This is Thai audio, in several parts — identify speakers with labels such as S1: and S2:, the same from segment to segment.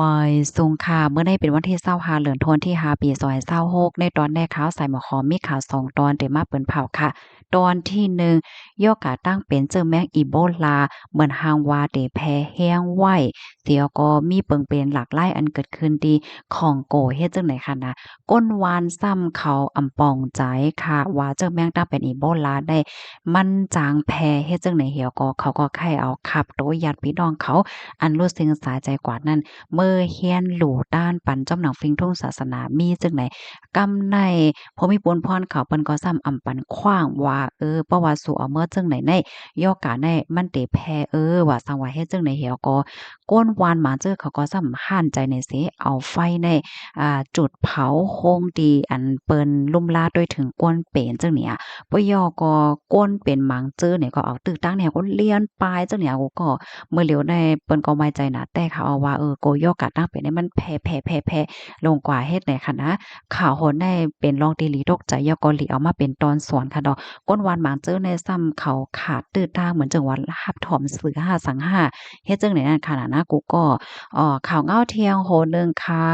S1: มอยซุงค่ะเมื่อได้เป็นวันที่25เดือนธันวาที่5ปี2026ในตอนแรกข่าวใส่หมอขอมีข่าว2ตอนได้มาเปิ้นเผาค่ะตอนที่1ย่อกาตั้งเป็นเจอแมงอีโบลาเหมือนฮางวาเดแพแห้งไว้เสียก็มีเปิงเป็นหลากหลายอันเกิดขึ้นที่ของโกเฮ็ดจังได๋ค่ะนะก้นวานซ้ำเขาอำปองใจค่ะว่าเจอแมงตั้งเป็นอีโบลาได้มันจางแพเฮ็ดจังได๋เหี่ยวก็เขาก็ไข้เอาขับโตญาติพี่น้องเขาอันรู้สึกสาใจกว่านั้น เมื่อเฮียนหลู่ด้านปันจ้อมหนังฟิงทุ่งศาสนามีจึงไหนกำในพอมีปวนพรเขาเปิ้นก็ซ้ำอำปันขว้างว่าเพราะว่าสู่เอาเมื่อจึงไหนในยอกกาในมันเตแพว่าสังว่าเฮ็ดจึงไหนเหี่ยวก็ก้นวานหมาเจอเขาก็ซ้ำห้านใจในสิเอาไฟในจุดเผาโคงดีอันเปิ้นลุ่มลาด้วยถึงก้นเป็นจังเนี่ยปยอก็ก้นเป็นหมางเจอเนี่ยก็เอาตึกตั้งเนี่ยก็เลียนปลายจังเนี่ยก็ เมื่อเหลียวได้เปิ้นก็ไว้ใจนะแต่เขาเอาว่าโกโยกะตั้งเป็นให้มันแผ่ๆๆๆลงกว่าเฮ็ดได้ค่ะนะข่าวโหนได้เป็นรองตีหลีตกใจยอก็หลีเอามาเป็นตอนสอนค่ะดอกก้นวานหมางเจอในซ้ำเขาขาดตื้อตาเหมือนจังหวัดรับถอมสื่อห้าสังห้าเฮ็ดจังได๋นั่นค่ะนะกูก็ข่าวเงาเที่ยงโหนหนึ่งค่ะ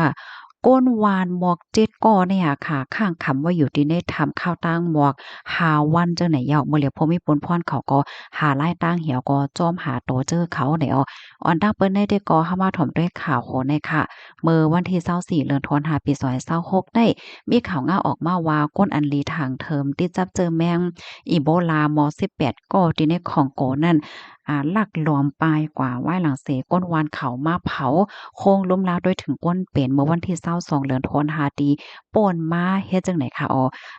S1: ก้นวานหมวกเจ็ดก้อเนี่ยค่ะข้างคำว่าอยู่ที่ในถ้ำข้าวตั้งหมวกหาวันจังไหนเหยาเมื่อเหลียวพอมีปนพรเขาก็หาไล่ตั้งเหี่ยวก็จอมหาโตเจอเขาได้อออนตั้งเปิ้นได้ก่อเข้ามาถมด้วยข่าวโหนค่ะเมื่อวันที่24เดือนธันวาคมปี2026ได้มีข่าวง่าออกมาว่าก้นอันลีทางเทิมที่จับเจอแมงอีโบลาม18ก็ที่ในของโกนั่นลักหลวมปลายกว่าไหว้หลังเสก้นวานเขามาเผาโคงล้มแล้วโดยถึงก้นเป็นเมื่อวันที่22เดือนธันวาตีป่นมาเฮ็ดจังไหนคะ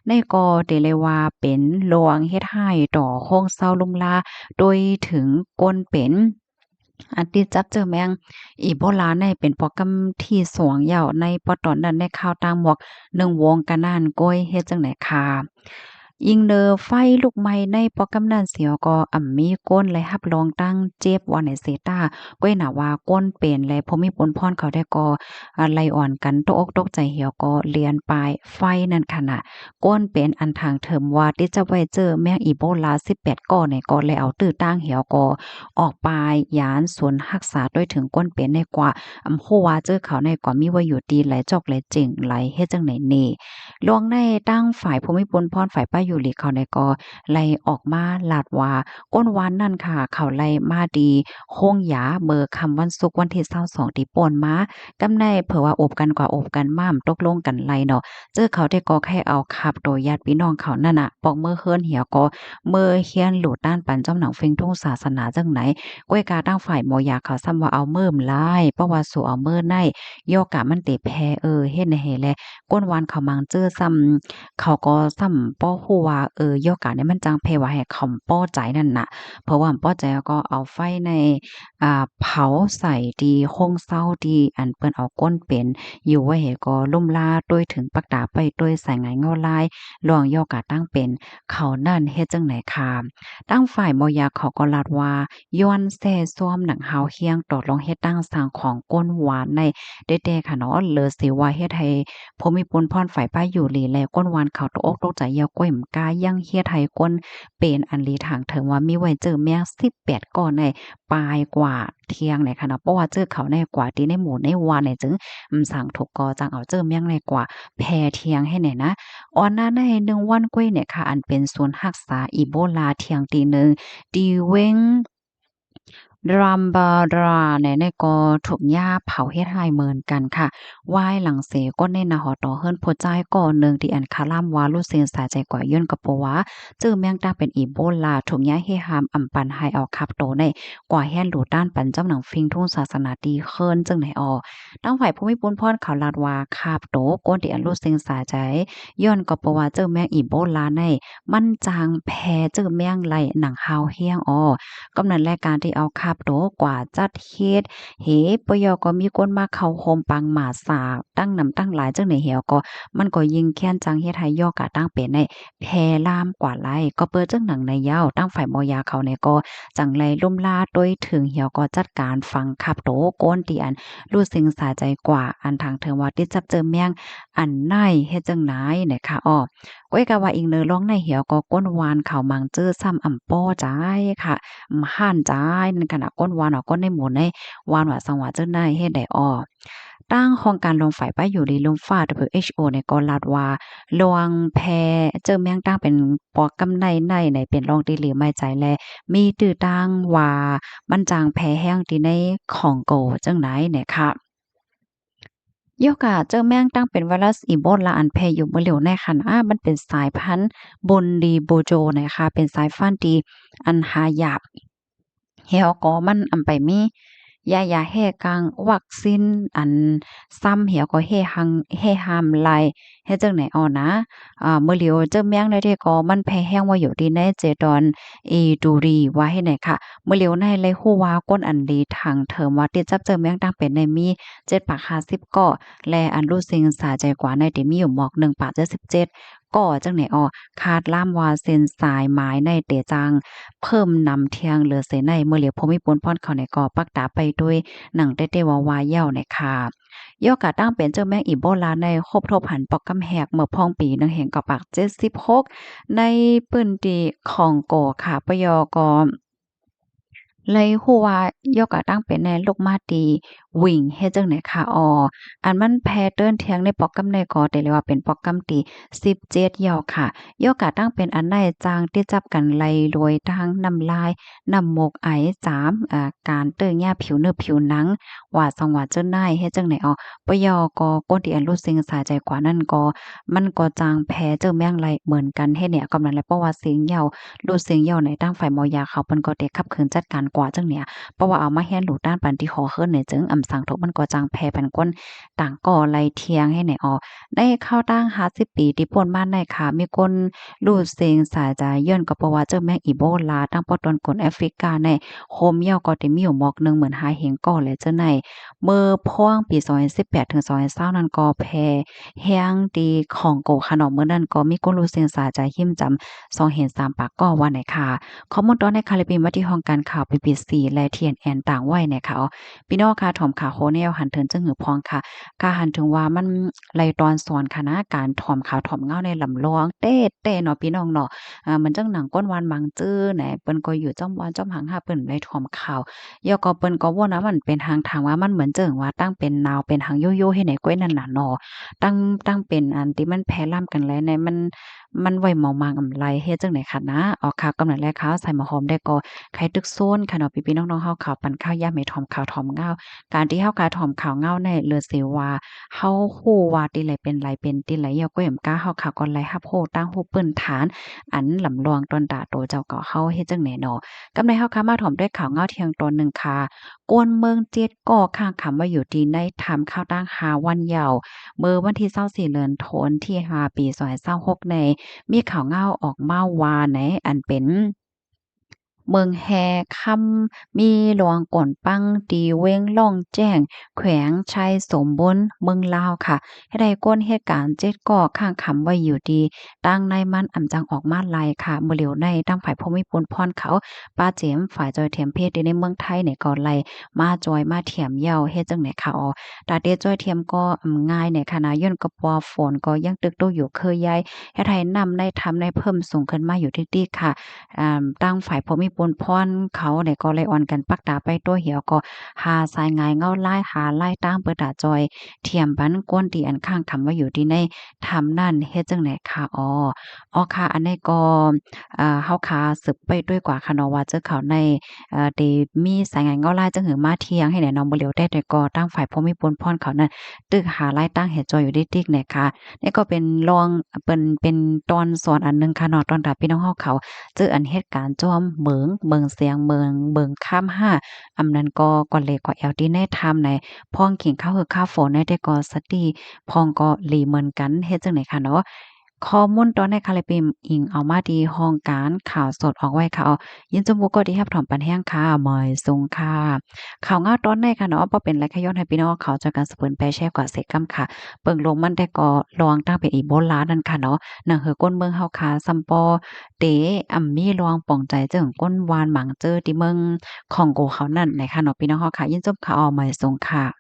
S1: ในก็ได้เลยว่าเป็นลวงเฮ็ดให้ต่อโคงเศร้าลุ่มลาโดยถึงก้นเป็นอันที่จับเจอแมงอีโบลาในเป็นโปรแกรมที่สวงยาวในปอตอนนั้นในข่าวต่างหมวก1วงกันนั่นก้อยเฮ็ดจังไหนค่ะยิงเด้อไฟลุกไหม้ในโปรแกรมนั้นเสียวก็มีก้นและรับรองตั้งเจ็บว่าในเซตาก้อยน่ะว่าก้นเป็นและพอมีปนพรเขาได้ก็ไล่อ่อนกันตกอกตกใจเหี่ยวก็เลียนปลายไฟนั่นค่ะน่ะก้นเป็นอันทางเทิมว่าที่จะไว้เจอแมงอีโบลา18ก้อเนี่ยก็เลยเอาตื้อตั้งเหี่ยวก็ออกปลายยานศูนย์รักษาด้วยถึงก้นเป็นในกว่าฮู้ว่าเจอเขาในกว่ามีว่าอยู่ดีหลายจอกหลายเจ๋งหลายเฮ็ดจังไหนแน่ ลวงในตั้งฝ่ายภูมิพลพรฝ่ายป้าอยู่หลีเขาในก็ไล่ออกมาลาดว่าก้นวานนั่นค่ะเขาไล่มาดีโค้งหยาเบอร์คำวันศุกร์วันที่22ที่ป่นมากำในเผื่อว่าอบกันกว่าอบกันม่ามตกลงกันไล่เนาะเจอเขาได้ก็แค่เอาขับโดยญาติพี่น้องเขานั่นน่ะปอกมือเฮือนเหี่ยวก็มือเฮียนหลุดด้านปันจ้อมหนังเฟงทุ่งศาสนาจังไหนก้วยกาตั้งฝ่ายหมอยาเขาซ้ำว่าเอาเมิ่มลายเพราะว่าสู่เอาเมิ่อในโยกะมันเตแพเฮ็ดให้แล ก้นวานเขามังเจอซ้ำเขาก็ซ้ำป้อฮู้ว่ายอกาเนี่ยมันจังเพว่าให้เขาป้อใจนั่นน่ะเพราะว่าป้อใจก็เอาไฟในเผาใส่ดีโคงเศร้าดีอันเปิ้นเอาก้นเป็นอยู่ไว้ให้ก็ลุ่มลาด้วยถึงปักดาไปด้วยสายไหงเงาลายลองยอกาตั้งเป็นเขานั่นเฮ็ดจังไหนค่ะตั้งฝ่ายมอยาเขาก็ลาดว่าย้อนแซ่ซ่วมหนังหาวเฮียงตอดลองเฮ็ดตั้งสร้างของก้นหวานในเด้ๆค่ะเนาะเลอสิว่าเฮ็ดให้ พมีปนพรฝ่ายป้ายอยู่หลีแลก้นวานเขาตกอกตกใจยาวก้อยมกายังเฮียไทยก้นเป็นอันลีทางถึงว่ามีไว้เจอแมง18ก่อนในปลายกว่าเที่ยงในค่ะเนาะเพราะว่าเจอเขาในกว่าที่ในหมู่ในวานในจึงสั่งถูกกอจังเอาเจอแมงในกว่าแพเที่ยงให้แหน่นะอ่อนหน้าใน1วันก้อยเนี่ยค่ะอันเป็นศูนย์รักษาอีโบลาเที่ยงตีหนึ่งตีเว้ง Rambadra ในก็ถูกหญ้าเผาเฮ็ดให้เหมือนกันค่ะวายหลังเสก็ในนาหอต่อเฮิรนโพจ้ายก่อหนึ่งที่อันคาล่ำว่าลูเซนสาใจกว่าย่นกะโปว่าเจอแมงดาเป็นอีโบลาถูกหญ้าเฮหามอำปันให้เอาคับโตในกว่าแฮ่นหลูด้านปันจ้ำหนังฟิงทุ่งศาสนาดีเคินจึงไหนตั้งฝ่ายภูมิพลพรเขาลาดว่าคาบโตก้นที่อันลูเซนสาใจย้อนกะโปว่าเจอแมงอีโบลาในมันจางแพเจอแมงไหลหนังหาวเฮียงกำนันรายการที่เอาคาบโตกว่าจัดเฮ็ดปยก็มีคนมาเข้าโฮมปังหมาสาตั้งนำตั้งหลายจังในเหี่ยวก็มันก็ยิงแค้นจังเฮ็ดให้ยอกะตั้งเป็นในแพลามกว่าไลก็เปิดจังหนังในยาวตั้งฝ่ายมอยาเขาในก็จังไรล่มลาโดยถึงเหี่ยวก็จัดการฟังคับโตโกนที่อันรู้สึงสาใจกว่าอันทางเทิงว่าที่จับเจอแมงอันไหนเฮ็ดจังไหนนะคะก้อยกะว่าอีกเนอร้องในเหี่ยวก็ก้นวานเขามังเจอซ้ำอ่ำป้อจ้ายค่ะห่านจ้ายนั่นข ะก้นวานก้นในหมู่ในวานว่าสังว่าเจ้าในเฮ็ดได้อ้อตั้งโครงการลมฝ่ายป้ายอยู่ดีลมฟ้า WHO ในก็ลาดว่าลวงแพเจอแมงตั้งเป็นปอกกำในเป็นรองตีหรือไม่ใจแลมีตื้อตั้งว่ามันจางแพแห้งที่ในของโกจังไหนเนี่ยค่ะโยกะเจอแมงตั้งเป็นไวรัสอีโบลาอันแพร่อยู่บ่เหลียวในคันมันเป็นสายพันธุ์บนดีโบโจนะคะเป็นสายพันธุ์ที่อันหายาก เฮาก็มันอำไปมียาแห้กังวัคซีนอันซ้ำเหี่ยวก็แห้ห้ามไล่เฮ็ดจั่งไหนอ้อนะมื้อเหลียวเจิ้มแมงได้เดก็มันแพ้แห้งว่าอยู่ดีในเจดอนดูรีว่าเฮ็ดไหนค่ะมื้อเหลียวในเลยฮู้ว่าก้นอันดีทางเทิมว่าติดจับเจิ้มแมงดังเป็นในมี7ปาก50ก็และอันรู้สึกสาใจกว่าในที่มีอยู่หมอก1ปาก77ก็จังไหนอ้อคาดล่ามว่าเส้นสายไม้ในเตจัง เพิ่มนำเทียงเหลือเสในเมื่อเหลียวพมิปนพ่อนเขาในกอปักตาไปด้วยหนังเต้ๆวาเย้าในค่ะย่อกะตั้งเป็นเจ้าแม่อีโบลาในครบทบหันปอกกำแหกเมื่อพ่องปีนึงแห่งกอปัก76ในปื้นที่ของโกค่ะปยกเลยฮู้ว่ายกกะตั้งเป็นแน่ลูกมาตีวิ่งเฮ็ดจั่งใดคะอันมันแพเทิร์นเถียงในโปรแกรมในก็แต่เลยว่าเป็นโปรแกรมที่17ยาวค่ะยกกะตั้งเป็นอันใดจางที่จับกันไล่โดยทางน้ำลายน้ำมูกไอจามการเตื้อหญ้าผิวเนื้อผิวหนังว่าสังว่าเจ้านายเฮ็ดจั่งใดปยก็คนที่อันรู้สึกสาใจกว่านั้นก็มันก็จางแพ้เจอแมงไลเหมือนกันเฮ็ดเนี่ยกำนั้นแหละเพราะว่าเสียงเหย้ารูดเสียงเหย้าในตั้งฝ่ายหมอยาเขาเพิ่นก็ได้ขับขืนจัดการกว่าจังเนี่ย เพราะว่าเอามาเฮียนหลูด้านปันที่ขอเคินเนี่ยจึงสังทบมันก็จังแพ้ปันก้นต่างก่อไลเทียงให้ไหนได้เข้าตั้ง50ปีที่ป่นมาในค่ะมีคนรู้เสียงสายใจย้อนก็เพราะว่าเจ้าแม่อีโบลาตั้งปอตอนกลแอฟริกาในโคมเหย้าก็ได้มีอยู่หมอกหนึ่งเหมือนหาเห็นก่อและเจ้าในเมื่อพ่วงปี2018ถึง2020นั้นก็แพ้แห้งดีของโกขนมเมื่อนั้นก็มีคนรู้เสียงสายใจหิ้มจำ2เห็น3ปากก็ว่าไหนค่ะข้อมูลตอนในคาลิปมาที่ห้องการข่าว BBC และ TNN ต่างไว้เนี่ยค่ะพี่น้องค่ะถ่อมข่าวโคแนวหันเถินจึงหือพองค่ะกาหันถึงว่ามันไลตอนสอนคณะการถ่อมข่าวถ่อมเงาในลำลองเต้ๆเนาะพี่น้องเนาะมันจังหนังก้นวานบางจื้อแหนเปิ้นก็อยู่จ้อมวานจ้อมหังหาเปิ้นไลถ่อมข่าวยอก็เปิ้นก็ว่านะมันเป็นทางว่ามันเหมือนเจิงว่าตั้งเป็นนาวเป็นหางโยๆให้ไหนก้อยนั่นน่ะเนาะตั้งเป็นอันที่มันแพร่ล่ำกันแล้วในมันไว้เมามางอำไลเฮ็ดจังได๋ค่ะนะค่ะกำเนิดแรกค่ะใส่หมอหอมได้ก็ไข่ตึกโซนค่ะเนาะพี่ๆน้องๆเฮาข่าวปันข้าวยามให้ถ่อมข่าวถ่อมเงาการที่เฮากาถ่อมข่าวเงาในเลือเสว่าเฮาฮู้ว่าติไหลเป็นไรเป็นติไหลยาวก้อยกาเฮาข่าวก่อนไหลรับโฮตั้งฮู้เปิ้นฐานอันลำลวงตนตาโตเจ้าก็เฮาเฮ็ดจังได๋เนาะกำในเฮาค่ะมาถ่อมด้วยข่าวเงาเที่ยงตอนหนึ่งค่ะกวนเมืองเจ็ดก่อข้างคำว่าอยู่ที่ในทำข้าวตั้ง5วันยาวเมื่อวันที่24เดือนธันที่5ปี2026ใน มีข่าวเงาออกมาว่าไหนอันเป็นเมืองแฮค่ำมีหลวงก่นปังตีเว้งล่องแจ้งแขวงชัยสมบูรณ์เมืองลาวค่ะให้ได้ก้นเหตุการณ์เจ็ดก่อข้างคำไว้อยู่ดีตั้งในมันจังออกมาลายค่ะเมื่อเหลียวในตั้งฝ่ายภูมิพลพรเขาป้าเจมฝ่ายจอยเทียมเพศในเมืองไทยเนี่ยก็ไล่มาจอยมาเทียมเย้าเฮ็ดจังไหนค่ะตาเดจอยเทียมก็ง่ายในคณะย่นกระปอฝนก็ยังตึกโตอยู่เคยใหญ่เฮ็ดให้นำได้ทำได้เพิ่มสูงขึ้นมาอยู่ที่ๆค่ะ ตั้งฝ่ายพอมีปนพรเขาเนี่ยก็เลยอ่อนกันปักตาไปตัวเหี่ยวก็หาสายงายเงาไล่หาไล่ตั้งเปิดตาจอยเทียมบันก้นตีอันข้างคำว่าอยู่ที่ในทำนั่นเฮ็ดจังไหนค่ะค่ะอันนี้ก็เฮาคาสืบไปด้วยกว่าค่ะเนาะว่าเจอเขาในได้มีสายงานเงาไล่จังหือมาเที่ยงให้แหน่น้องบ่เหลียวได้แต่ก็ตั้งฝ่ายพอมีปนพรเขานั้นตึกหาไล่ตั้งเฮ็ดจอยอยู่ติ๊กๆเนี่ยค่ะนี่ก็เป็นรองเป็นตอนสอนอันหนึงค่ะเนาะตอนรับพี่น้องเฮาเขา เจออันเหตุการณ์จอมเหมืองเสียงเมืองข้ามห้าอำนั้นก็ก่อนเลยก็แอลที่ในไทม์ในพ้องขิงข้าวคือข้าวฝนในได้ก็สติพ้องก็หลีเหมือนกันเฮ็ดจังได๋ค่ะเนาะข้อมูลตอนในคาลิปิมอิงเอามาที่ห้องการข่าวสดออกไว้ค่ะยินจมูกก็ที่รับถอมปันแห้งค่ะหมอยทรงค่ะข่าวงาตอนในค่ะเนาะบ่เป็นไรค่ะย้อนให้พี่น้องเขาจากการสืบเปิ้นไปแชร์กว่าเสกำค่ะเบิ่งลงมันได้ก็ลองตั้งเป็นอีโบลานั่นค่ะเนาะหนังเหือก้นเมืองเฮาค่ะซัมปอเตมีลองป่องใจเจิงก้นวานหมังเจอที่เมืองคองโกเขานั่นนะคะเนาะพี่น้องเฮาค่ะยินจบค่ะหมอยทรงค่ะ